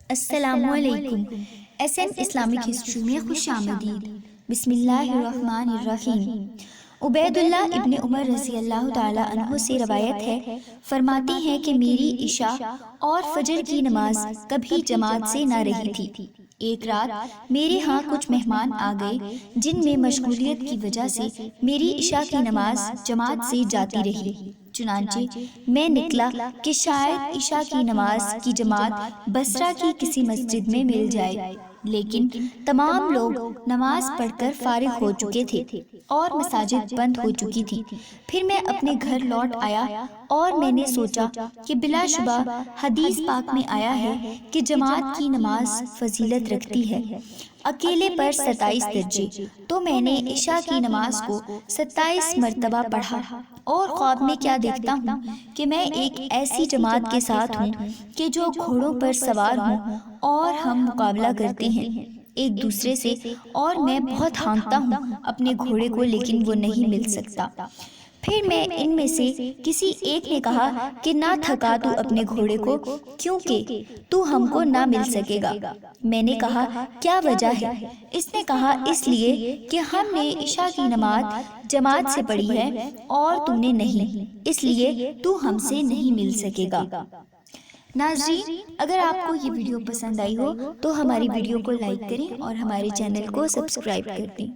السلام علیکم۔ S an Islamic history میں خوش آمدید۔ بسم اللہ الرحمن الرحیم۔ عبید اللہ ابن عمر رضی اللہ تعالی عنہ سے روایت ہے، فرماتے ہیں کہ میری عشاء اور فجر کی نماز کبھی جماعت سے نہ رہی تھی۔ ایک رات میرے ہاں کچھ مہمان آ گئے جن میں مشغولیت کی وجہ سے میری عشاء کی نماز جماعت سے جاتی رہی۔ چنانچہ میں نکلا کہ شاید عشاء کی نماز کی جماعت بصرہ کی کسی مسجد میں مل جائے، لیکن تمام لوگ نماز پڑھ کر فارغ ہو چکے تھے اور مساجد بند ہو چکی تھی۔ پھر میں اپنے گھر لوٹ آیا اور میں نے سوچا کہ بلا شبہ حدیث پاک میں آیا ہے کہ جماعت کی نماز فضیلت رکھتی ہے، اکیلے پر 27 درجے۔ تو میں نے عشاء کی نماز کو 27 مرتبہ پڑھا اور خواب میں کیا دیکھتا ہوں کہ میں ایک ایسی جماعت کے ساتھ ہوں کہ جو گھوڑوں پر سوار ہوں اور ہم مقابلہ کرتے ہیں ایک دوسرے سے، اور میں بہت ہانکتا ہوں اپنے گھوڑے کو، لیکن وہ نہیں مل سکتا۔ پھر میں ان میں سے کسی ایک نے کہا کہ نہ تھکا تو اپنے گھوڑے کو، کیونکہ تو ہم کو نہ مل سکے گا۔ میں نے کہا کیا وجہ ہے؟ اس نے کہا اس لیے کہ ہم نے عشاء کی نماز جماعت سے پڑھی ہے اور تم نے نہیں، اس لیے تو ہم سے نہیں مل سکے گا۔ ناظرین، اگر آپ کو یہ ویڈیو پسند آئی ہو تو ہماری ویڈیو کو لائک کریں اور ہمارے چینل کو سبسکرائب کر دیں۔